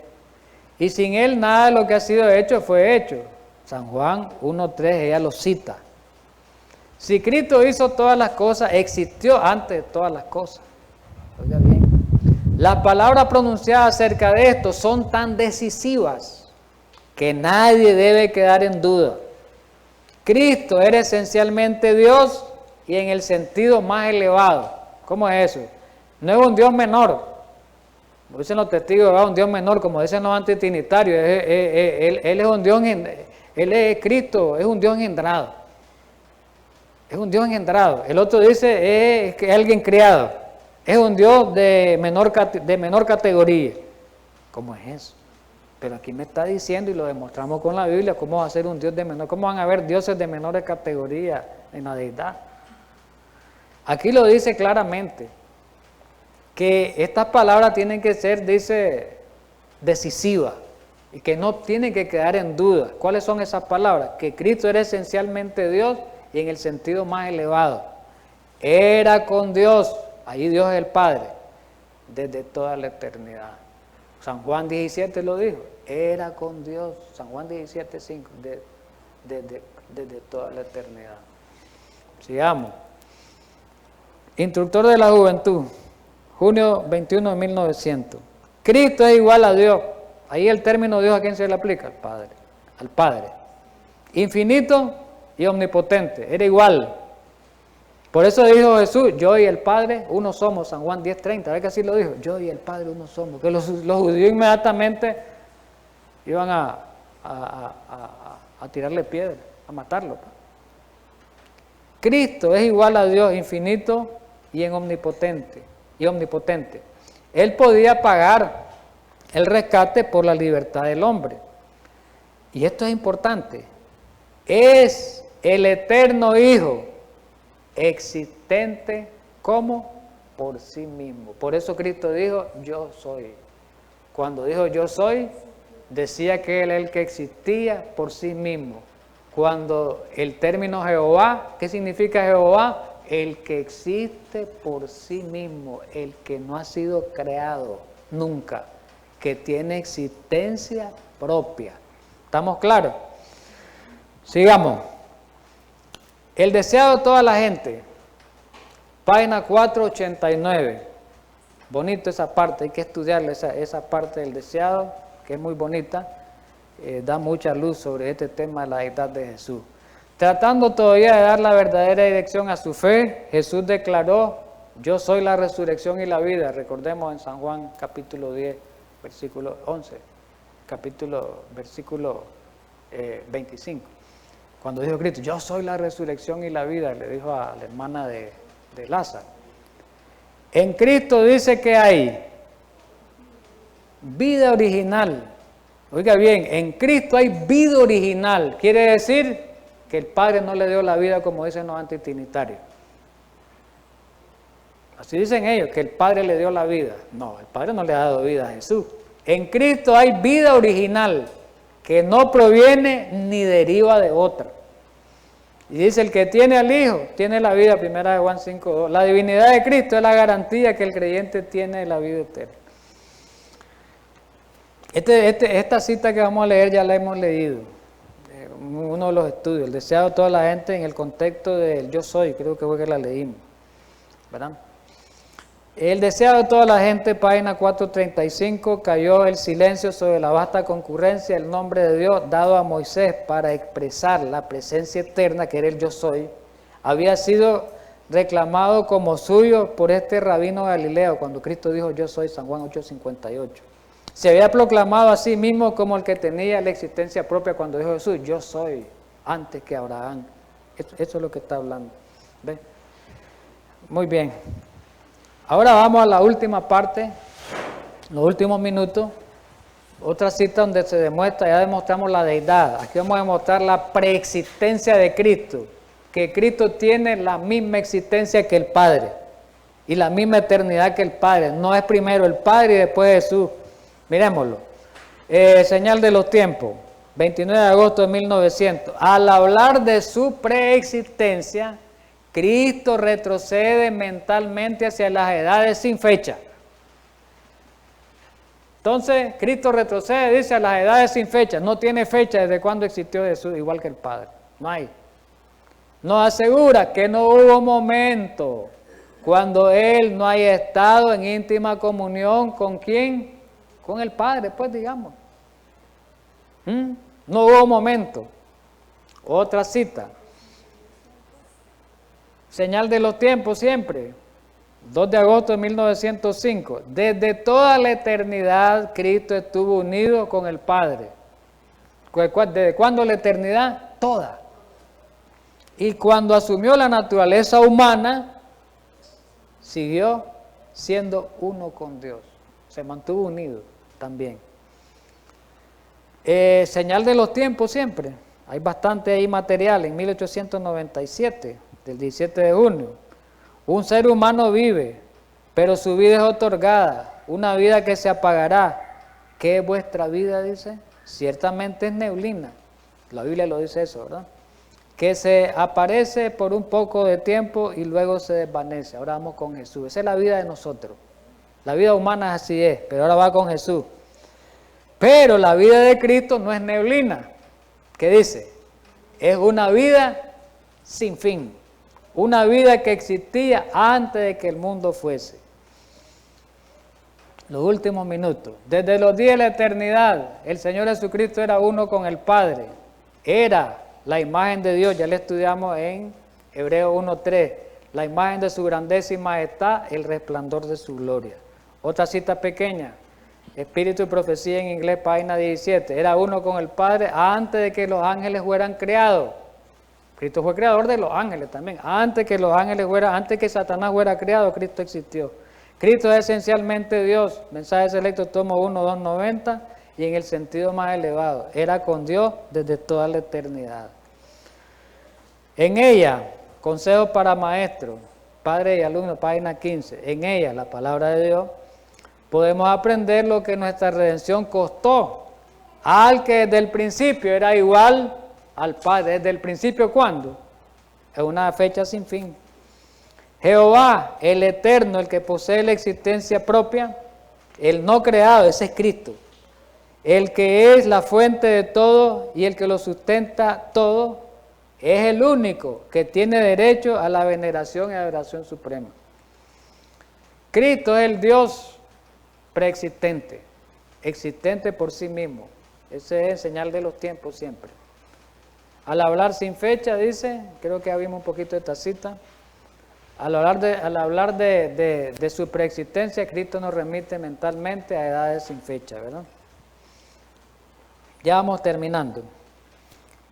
Y sin Él nada de lo que ha sido hecho fue hecho. San Juan 1:3, ella lo cita. Si Cristo hizo todas las cosas, existió antes de todas las cosas. Oiga bien. Las palabras pronunciadas acerca de esto son tan decisivas que nadie debe quedar en duda. Cristo era esencialmente Dios y en el sentido más elevado. ¿Cómo es eso? No es un Dios menor. Como dicen los testigos, es un Dios menor, como dicen los antitrinitarios. Él es un Dios, Él es Cristo, es un Dios engendrado. Es un Dios engendrado. El otro dice es alguien creado. Es un Dios de menor categoría. ¿Cómo es eso? Pero aquí me está diciendo, y lo demostramos con la Biblia, cómo va a ser un Dios de menor. ¿Cómo van a haber dioses de menores categoría en la deidad? Aquí lo dice claramente. que estas palabras tienen que ser, dice, decisivas y que no tienen que quedar en duda. ¿Cuáles son esas palabras? Que Cristo era esencialmente Dios y en el sentido más elevado. Era con Dios, ahí Dios es el Padre, desde toda la eternidad. San Juan 17 lo dijo, era con Dios, San Juan 17:5, desde toda la eternidad. Sigamos. Instructor de la Juventud, junio 21 de 1900. Cristo es igual a Dios. Ahí el término Dios, ¿a quién se le aplica? Al Padre. Al Padre. Infinito y omnipotente. Era igual. Por eso dijo Jesús, yo y el Padre uno somos. San Juan 10:30. ¿Ves que así lo dijo? Yo y el Padre uno somos. Que los judíos inmediatamente iban a tirarle piedra, a matarlo. Cristo es igual a Dios, infinito y omnipotente. Él podía pagar el rescate por la libertad del hombre. Y esto es importante. Es el eterno Hijo, existente como por sí mismo. Por eso Cristo dijo, yo soy. Cuando dijo yo soy, decía que Él es el que existía por sí mismo. Cuando el término Jehová, ¿qué significa Jehová? El que existe por sí mismo, el que no ha sido creado nunca, que tiene existencia propia. ¿Estamos claros? Sigamos. El deseado de toda la gente, página 489. Bonito esa parte, hay que estudiarla, esa parte del deseado, que es muy bonita, da mucha luz sobre este tema de la deidad de Jesús. Tratando todavía de dar la verdadera dirección a su fe, Jesús declaró, yo soy la resurrección y la vida. Recordemos en San Juan capítulo 10, versículo 11, versículo 25. Cuando dijo Cristo, yo soy la resurrección y la vida, le dijo a la hermana de Lázaro. En Cristo dice que hay vida original. Oiga bien, en Cristo hay vida original. Quiere decir que el Padre no le dio la vida como dicen los antitrinitarios. Así dicen ellos, que el Padre le dio la vida. No, el Padre no le ha dado vida a Jesús. En Cristo hay vida original que no proviene ni deriva de otra. Y dice, el que tiene al Hijo, tiene la vida, primera de Juan 5:2. La divinidad de Cristo es la garantía que el creyente tiene de la vida eterna. Esta cita que vamos a leer ya la hemos leído, uno de los estudios, el deseado de toda la gente en el contexto del yo soy, creo que fue que la leímos, ¿verdad? El deseado de toda la gente, página 435, cayó el silencio sobre la vasta concurrencia, el nombre de Dios dado a Moisés para expresar la presencia eterna, que era el yo soy, había sido reclamado como suyo por este rabino galileo, cuando Cristo dijo yo soy, San Juan 8:58. Se había proclamado a sí mismo como el que tenía la existencia propia cuando dijo Jesús, yo soy, antes que Abraham. Eso es lo que está hablando. ¿Ve? Muy bien. Ahora vamos a la última parte, los últimos minutos. Otra cita donde se demuestra, ya demostramos la deidad. Aquí vamos a demostrar la preexistencia de Cristo. Que Cristo tiene la misma existencia que el Padre y la misma eternidad que el Padre. No es primero el Padre y después Jesús. Miremoslo. Señal de los tiempos, 29 de agosto de 1900. Al hablar de su preexistencia, Cristo retrocede mentalmente hacia las edades sin fecha. Entonces, Cristo retrocede, dice, a las edades sin fecha. No tiene fecha desde cuando existió Jesús, igual que el Padre. No hay. Nos asegura que no hubo momento cuando Él no haya estado en íntima comunión con ¿quién? Con el Padre, pues digamos. No hubo momento. Otra cita. Señal de los tiempos siempre. 2 de agosto de 1905. Desde toda la eternidad Cristo estuvo unido con el Padre. ¿Desde cuándo la eternidad? Toda. Y cuando asumió la naturaleza humana, siguió siendo uno con Dios. Se mantuvo unido también. Señal de los tiempos siempre. Hay bastante ahí material. En 1897, del 17 de junio. Un ser humano vive pero su vida es otorgada, una vida que se apagará. ¿Qué es vuestra vida? Dice, ciertamente es neblina, la Biblia lo dice eso, ¿verdad? Que se aparece por un poco de tiempo y luego se desvanece. Ahora vamos con Jesús, esa es la vida de nosotros, la vida humana así es, pero ahora va con Jesús. Pero la vida de Cristo no es neblina, ¿qué dice? Es una vida sin fin, una vida que existía antes de que el mundo fuese. Los últimos minutos. Desde los días de la eternidad, el Señor Jesucristo era uno con el Padre. Era la imagen de Dios, ya le estudiamos en Hebreos 1:3. La imagen de su grandeza y majestad, el resplandor de su gloria. Otra cita pequeña. Espíritu y profecía en inglés, página 17. Era uno con el Padre antes de que los ángeles fueran creados. Cristo fue creador de los ángeles también. Antes que Satanás fuera creado, Cristo existió. Cristo es esencialmente Dios, mensaje selecto, tomo 1, 290, y en el sentido más elevado, era con Dios desde toda la eternidad. En ella, consejos para maestros, padres y alumnos, página 15, en ella, la palabra de Dios, podemos aprender lo que nuestra redención costó al que desde el principio era igual al Padre. ¿Desde el principio cuándo? Es una fecha sin fin. Jehová, el eterno, el que posee la existencia propia, el no creado, ese es Cristo. El que es la fuente de todo y el que lo sustenta todo, es el único que tiene derecho a la veneración y adoración suprema. Cristo es el Dios preexistente, existente por sí mismo. Ese es el señal de los tiempos siempre. Al hablar sin fecha, dice, creo que vimos un poquito de esta cita, al hablar de su preexistencia, Cristo nos remite mentalmente a edades sin fecha, ¿verdad? Ya vamos terminando.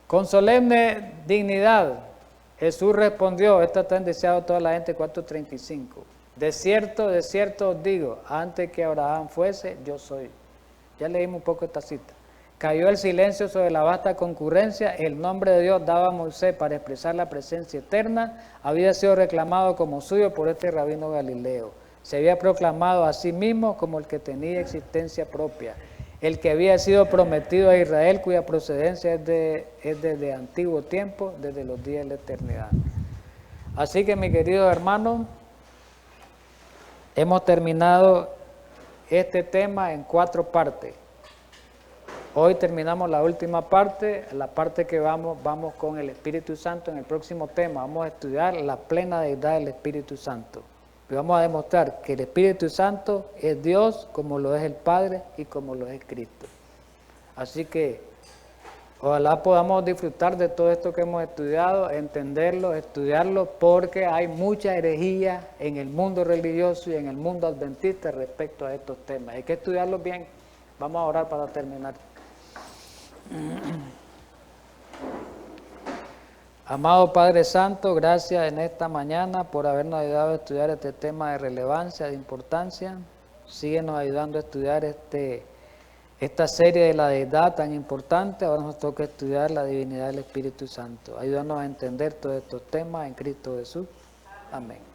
Con solemne dignidad, Jesús respondió, esto está deseado toda la gente, 4:35. De cierto os digo, antes que Abraham fuese, yo soy. Ya leímos un poco esta cita. Cayó el silencio sobre la vasta concurrencia, el nombre de Dios dado a Moisés para expresar la presencia eterna, había sido reclamado como suyo por este rabino Galileo. Se había proclamado a sí mismo como el que tenía existencia propia, el que había sido prometido a Israel, cuya procedencia es desde antiguo tiempo, desde los días de la eternidad. Así que, mi querido hermano, hemos terminado este tema en 4 partes. Hoy terminamos la última parte, la parte que vamos con el Espíritu Santo. En el próximo tema vamos a estudiar la plena deidad del Espíritu Santo. Y vamos a demostrar que el Espíritu Santo es Dios como lo es el Padre y como lo es Cristo. Así que ojalá podamos disfrutar de todo esto que hemos estudiado, entenderlo, estudiarlo, porque hay mucha herejía en el mundo religioso y en el mundo adventista respecto a estos temas. Hay que estudiarlos bien. Vamos a orar para terminar. Amado Padre Santo, gracias en esta mañana por habernos ayudado a estudiar este tema de relevancia, de importancia. Síguenos ayudando a estudiar esta serie de la deidad tan importante. Ahora nos toca estudiar la divinidad del Espíritu Santo. Ayúdanos a entender todos estos temas en Cristo Jesús. Amén.